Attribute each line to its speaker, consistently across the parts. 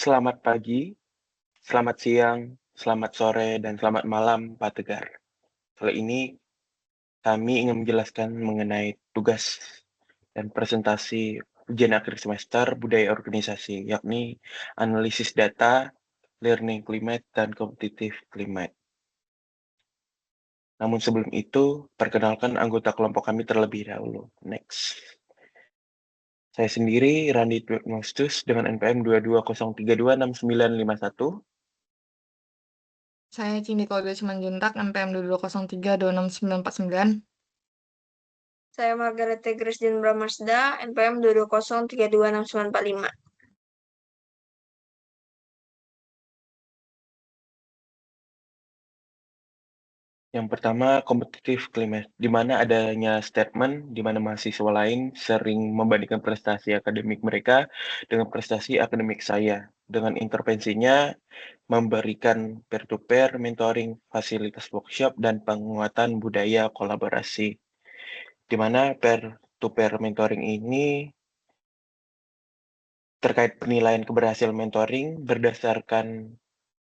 Speaker 1: Selamat pagi, selamat siang, selamat sore, dan selamat malam, Pak Tegar. Kali ini kami ingin menjelaskan mengenai tugas dan presentasi ujian akhir semester budaya organisasi, yakni analisis data, learning climate, dan competitive climate. Namun sebelum itu, perkenalkan anggota kelompok kami terlebih dahulu. Next. Saya sendiri, Randi Diagnostus, dengan NPM 220326951.
Speaker 2: Saya Cindy Kolbe Simanjuntak, NPM 22032699.
Speaker 3: Saya Margaret Grace Bramasda, NPM 220326945.
Speaker 1: Yang pertama, competitive climate, di mana adanya statement di mana mahasiswa lain sering membandingkan prestasi akademik mereka dengan prestasi akademik saya. Dengan intervensinya, memberikan peer-to-peer mentoring, fasilitas workshop, dan penguatan budaya kolaborasi. Di mana peer-to-peer mentoring ini terkait penilaian keberhasilan mentoring berdasarkan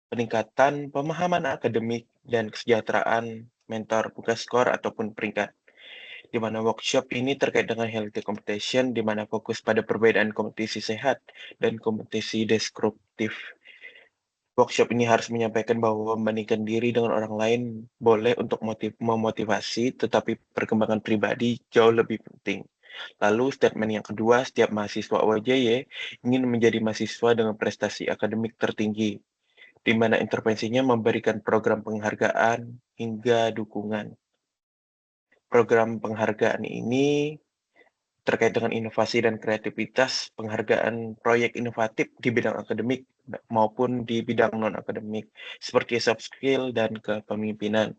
Speaker 1: peningkatan pemahaman akademik dan kesejahteraan mentor bukan skor ataupun peringkat. Di mana workshop ini terkait dengan healthy competition, di mana fokus pada perbedaan kompetisi sehat dan kompetisi destruktif. Workshop ini harus menyampaikan bahwa membandingkan diri dengan orang lain boleh untuk memotivasi, tetapi perkembangan pribadi jauh lebih penting. Lalu statement yang kedua, setiap mahasiswa OJY ingin menjadi mahasiswa dengan prestasi akademik tertinggi, di mana intervensinya memberikan program penghargaan hingga dukungan. Program penghargaan ini terkait dengan inovasi dan kreativitas, penghargaan proyek inovatif di bidang akademik maupun di bidang non-akademik, seperti soft skill dan kepemimpinan.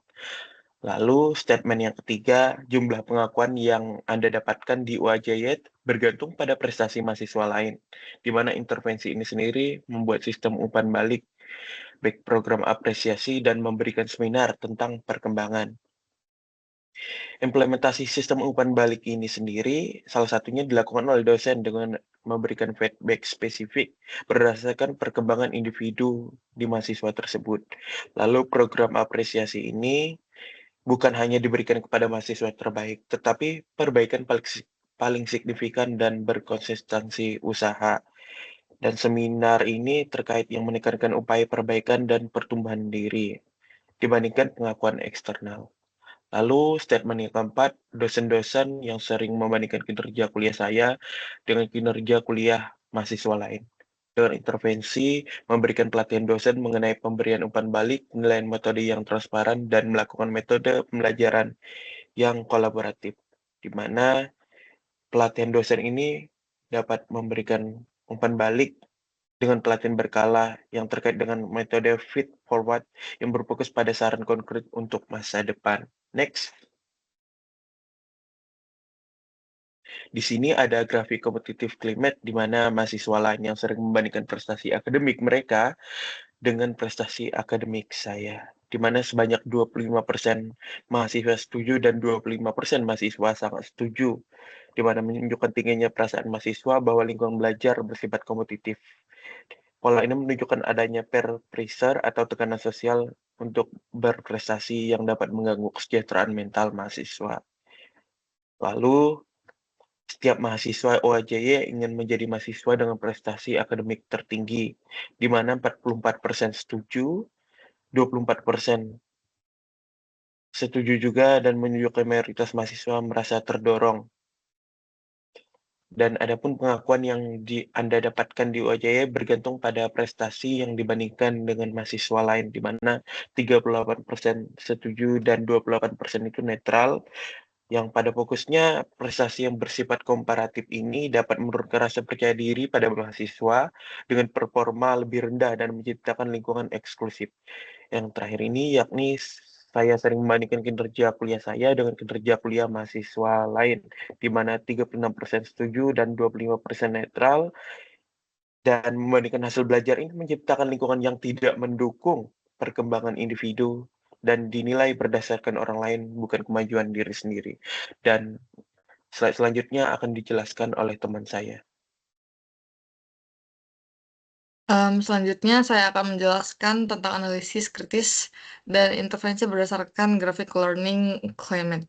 Speaker 1: Lalu statement yang ketiga, jumlah pengakuan yang Anda dapatkan di UAJY bergantung pada prestasi mahasiswa lain, di mana intervensi ini sendiri membuat sistem umpan balik, baik program apresiasi dan memberikan seminar tentang perkembangan. Implementasi sistem umpan balik ini sendiri salah satunya dilakukan oleh dosen dengan memberikan feedback spesifik berdasarkan perkembangan individu di mahasiswa tersebut. Lalu program apresiasi ini bukan hanya diberikan kepada mahasiswa terbaik, tetapi perbaikan paling signifikan dan berkonsistensi usaha. Dan seminar ini terkait yang menekankan upaya perbaikan dan pertumbuhan diri dibandingkan pengakuan eksternal. Lalu statement yang keempat, dosen-dosen yang sering membandingkan kinerja kuliah saya dengan kinerja kuliah mahasiswa lain. Dengan intervensi, memberikan pelatihan dosen mengenai pemberian umpan balik, penilaian metode yang transparan, dan melakukan metode pembelajaran yang kolaboratif, di mana pelatihan dosen ini dapat memberikan umpan balik dengan pelatihan berkala yang terkait dengan metode feed forward yang berfokus pada saran konkret untuk masa depan. Next. Di sini ada grafik competitive climate di mana mahasiswa lain yang sering membandingkan prestasi akademik mereka dengan prestasi akademik saya, di mana sebanyak 25% mahasiswa setuju dan 25% mahasiswa sangat setuju, di mana menunjukkan tingginya perasaan mahasiswa bahwa lingkungan belajar bersifat kompetitif. Pola ini menunjukkan adanya peer pressure atau tekanan sosial untuk berprestasi yang dapat mengganggu kesejahteraan mental mahasiswa. Lalu, setiap mahasiswa OAJY ingin menjadi mahasiswa dengan prestasi akademik tertinggi, di mana 44% setuju, 24% setuju juga, dan menunjukkan mayoritas mahasiswa merasa terdorong. Dan adapun pengakuan yang Anda dapatkan di OAJY bergantung pada prestasi yang dibandingkan dengan mahasiswa lain, di mana 38% setuju dan 28% itu netral, yang pada fokusnya prestasi yang bersifat komparatif ini dapat menurunkan rasa percaya diri pada mahasiswa dengan performa lebih rendah dan menciptakan lingkungan eksklusif. Yang terakhir ini yakni saya sering membandingkan kinerja kuliah saya dengan kinerja kuliah mahasiswa lain, di mana 36% setuju dan 25% netral, dan membandingkan hasil belajar ini menciptakan lingkungan yang tidak mendukung perkembangan individu dan dinilai berdasarkan orang lain, bukan kemajuan diri sendiri. Dan slide selanjutnya akan dijelaskan oleh teman saya.
Speaker 2: Selanjutnya saya akan menjelaskan tentang analisis kritis dan intervensi berdasarkan graphic learning climate.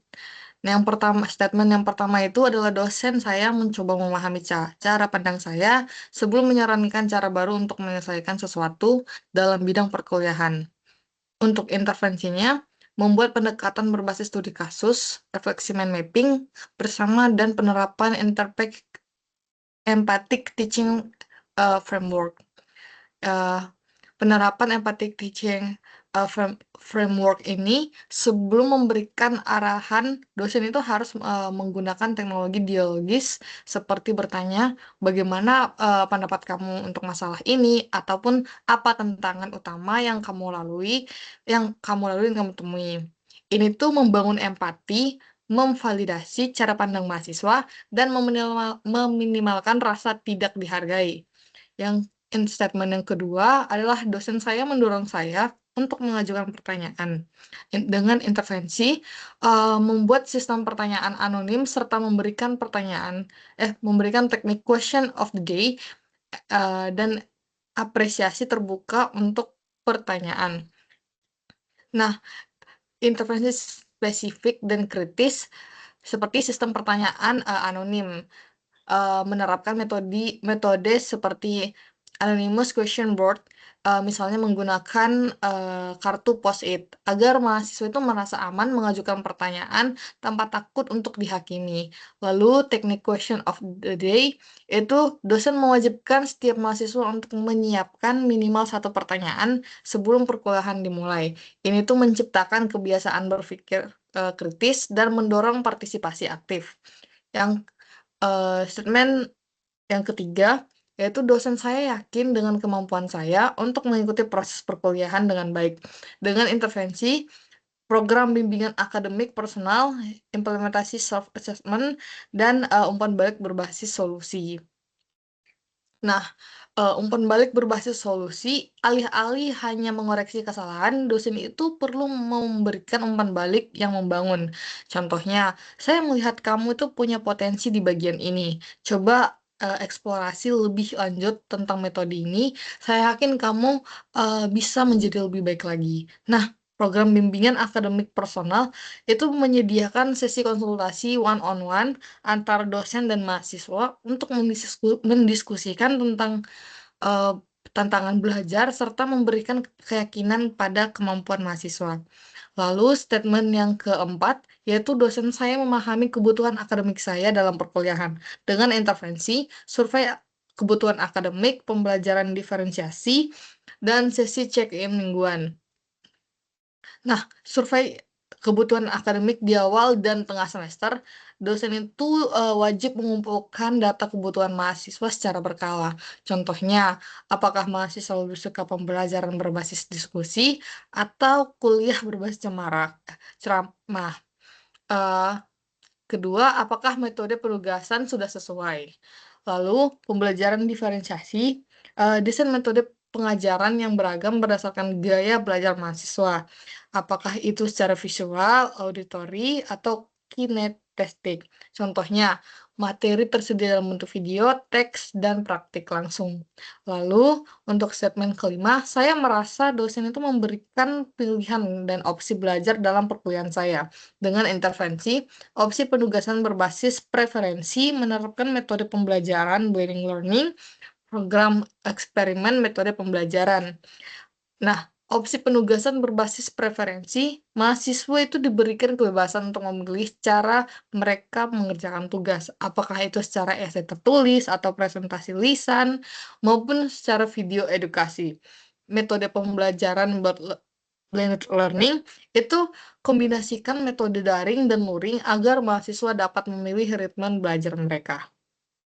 Speaker 2: Nah, statement yang pertama itu adalah dosen saya mencoba memahami cara pandang saya sebelum menyarankan cara baru untuk menyelesaikan sesuatu dalam bidang perkuliahan. Untuk intervensinya, membuat pendekatan berbasis studi kasus, refleksi mind mapping, bersama dan penerapan empathic teaching framework. Penerapan empathic teaching framework ini sebelum memberikan arahan, dosen itu harus menggunakan teknologi dialogis seperti bertanya bagaimana pendapat kamu untuk masalah ini ataupun apa tantangan utama yang kamu lalui dan kamu temui. Ini tuh membangun empati, memvalidasi cara pandang mahasiswa dan meminimalkan rasa tidak dihargai. Yang statement yang kedua adalah dosen saya mendorong saya untuk mengajukan pertanyaan dengan intervensi membuat sistem pertanyaan anonim serta memberikan teknik question of the day dan apresiasi terbuka untuk pertanyaan. Nah, intervensi spesifik dan kritis seperti sistem pertanyaan anonim. Menerapkan metode seperti anonymous question board, misalnya menggunakan kartu post-it, agar mahasiswa itu merasa aman mengajukan pertanyaan tanpa takut untuk dihakimi. Lalu teknik question of the day, itu dosen mewajibkan setiap mahasiswa untuk menyiapkan minimal satu pertanyaan sebelum perkuliahan dimulai. Ini tuh menciptakan kebiasaan berpikir kritis dan mendorong partisipasi aktif. Yang statement yang ketiga, yaitu dosen saya yakin dengan kemampuan saya untuk mengikuti proses perkuliahan dengan baik, dengan intervensi program bimbingan akademik personal, implementasi self-assessment, dan umpan balik berbasis solusi. Nah, umpan balik berbasis solusi, alih-alih hanya mengoreksi kesalahan, dosen itu perlu memberikan umpan balik yang membangun. Contohnya, saya melihat kamu itu punya potensi di bagian ini. Coba eksplorasi lebih lanjut tentang metode ini. Saya yakin kamu bisa menjadi lebih baik lagi. Nah, program bimbingan akademik personal itu menyediakan sesi konsultasi one-on-one antara dosen dan mahasiswa untuk mendiskusikan tentang tantangan belajar serta memberikan keyakinan pada kemampuan mahasiswa. Lalu statement yang keempat, yaitu dosen saya memahami kebutuhan akademik saya dalam perkuliahan dengan intervensi, survei kebutuhan akademik, pembelajaran diferensiasi, dan sesi check-in mingguan. Nah, survei kebutuhan akademik di awal dan tengah semester, dosen itu wajib mengumpulkan data kebutuhan mahasiswa secara berkala. Contohnya, apakah mahasiswa lebih suka pembelajaran berbasis diskusi atau kuliah berbasis ceramah. Kedua, apakah metode penugasan sudah sesuai? Lalu, pembelajaran diferensiasi, desain metode pengajaran yang beragam berdasarkan gaya belajar mahasiswa. Apakah itu secara visual, auditory, atau kinestetik? Contohnya, materi tersedia dalam bentuk video, teks, dan praktik langsung. Lalu, untuk statement kelima, saya merasa dosen itu memberikan pilihan dan opsi belajar dalam perkuliahan saya dengan intervensi opsi penugasan berbasis preferensi, menerapkan metode pembelajaran blended learning, program eksperimen metode pembelajaran. Nah, opsi penugasan berbasis preferensi, mahasiswa itu diberikan kebebasan untuk memilih cara mereka mengerjakan tugas. Apakah itu secara esai tertulis atau presentasi lisan, maupun secara video edukasi. Metode pembelajaran blended learning itu kombinasikan metode daring dan luring agar mahasiswa dapat memilih ritme belajar mereka.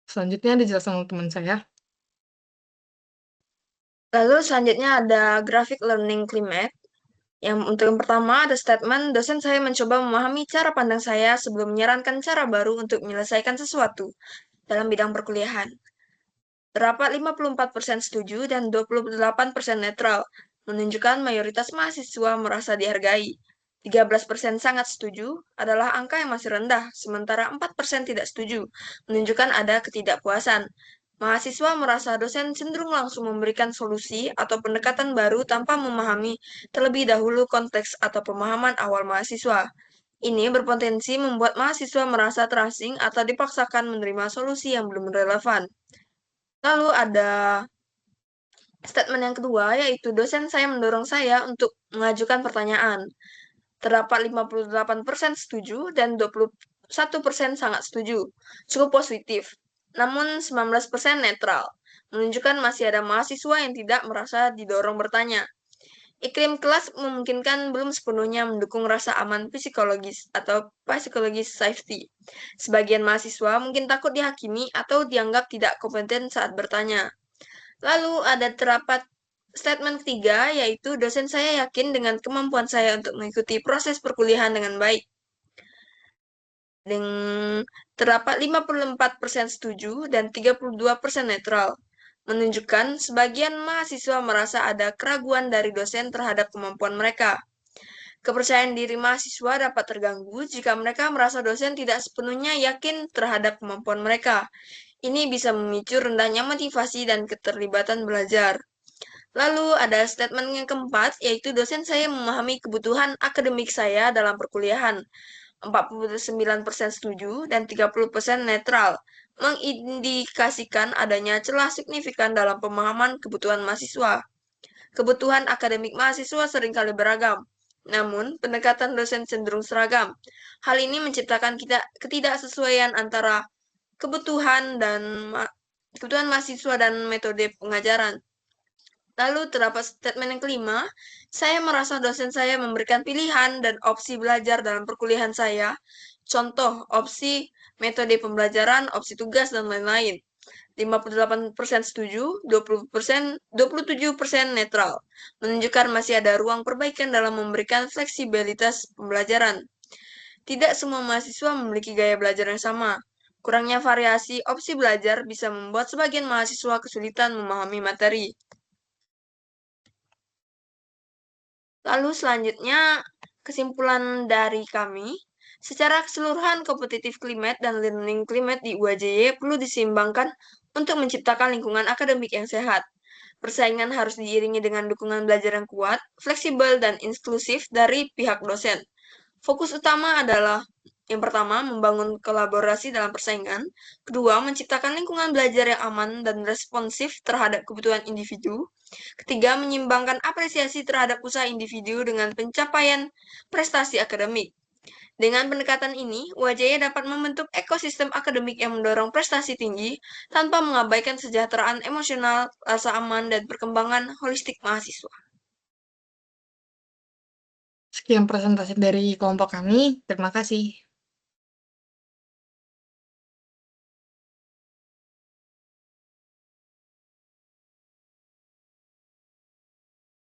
Speaker 2: Selanjutnya dijelaskan oleh teman saya.
Speaker 3: Lalu selanjutnya ada graphic learning climate. Untuk yang pertama ada statement, dosen saya mencoba memahami cara pandang saya sebelum menyarankan cara baru untuk menyelesaikan sesuatu dalam bidang perkuliahan. Terdapat 54% setuju dan 28% netral, menunjukkan mayoritas mahasiswa merasa dihargai. 13% sangat setuju adalah angka yang masih rendah, sementara 4% tidak setuju, menunjukkan ada ketidakpuasan. Mahasiswa merasa dosen cenderung langsung memberikan solusi atau pendekatan baru tanpa memahami terlebih dahulu konteks atau pemahaman awal mahasiswa. Ini berpotensi membuat mahasiswa merasa terasing atau dipaksakan menerima solusi yang belum relevan. Lalu ada statement yang kedua, yaitu dosen saya mendorong saya untuk mengajukan pertanyaan. Terdapat 58% setuju dan 21% sangat setuju. Cukup positif. Namun 19% netral, menunjukkan masih ada mahasiswa yang tidak merasa didorong bertanya. Iklim kelas memungkinkan belum sepenuhnya mendukung rasa aman psikologis atau psychologis safety. Sebagian mahasiswa mungkin takut dihakimi atau dianggap tidak kompeten saat bertanya. Lalu ada terdapat statement ketiga, yaitu dosen saya yakin dengan kemampuan saya untuk mengikuti proses perkuliahan dengan baik. Terdapat 54% setuju dan 32% netral, menunjukkan sebagian mahasiswa merasa ada keraguan dari dosen terhadap kemampuan mereka. Kepercayaan diri mahasiswa dapat terganggu jika mereka merasa dosen tidak sepenuhnya yakin terhadap kemampuan mereka. Ini bisa memicu rendahnya motivasi dan keterlibatan belajar. Lalu ada statement yang keempat, yaitu dosen saya memahami kebutuhan akademik saya dalam perkuliahan. 49% setuju dan 30% netral, mengindikasikan adanya celah signifikan dalam pemahaman kebutuhan mahasiswa. Kebutuhan akademik mahasiswa seringkali beragam, namun pendekatan dosen cenderung seragam. Hal ini menciptakan ketidaksesuaian antara kebutuhan mahasiswa dan metode pengajaran. Lalu terdapat statement yang kelima, saya merasa dosen saya memberikan pilihan dan opsi belajar dalam perkuliahan saya. Contoh, opsi metode pembelajaran, opsi tugas, dan lain-lain. 58% setuju, 27% netral, menunjukkan masih ada ruang perbaikan dalam memberikan fleksibilitas pembelajaran. Tidak semua mahasiswa memiliki gaya belajar yang sama. Kurangnya variasi opsi belajar bisa membuat sebagian mahasiswa kesulitan memahami materi. Lalu selanjutnya, kesimpulan dari kami, secara keseluruhan kompetitif climate dan learning climate di UAJY perlu diseimbangkan untuk menciptakan lingkungan akademik yang sehat. Persaingan harus diiringi dengan dukungan belajar yang kuat, fleksibel, dan inklusif dari pihak dosen. Fokus utama adalah yang pertama, membangun kolaborasi dalam persaingan. Kedua, menciptakan lingkungan belajar yang aman dan responsif terhadap kebutuhan individu. Ketiga, menyimbangkan apresiasi terhadap usaha individu dengan pencapaian prestasi akademik. Dengan pendekatan ini, UAJY dapat membentuk ekosistem akademik yang mendorong prestasi tinggi tanpa mengabaikan kesejahteraan emosional, rasa aman, dan perkembangan holistik mahasiswa.
Speaker 2: Sekian presentasi dari kelompok kami. Terima kasih.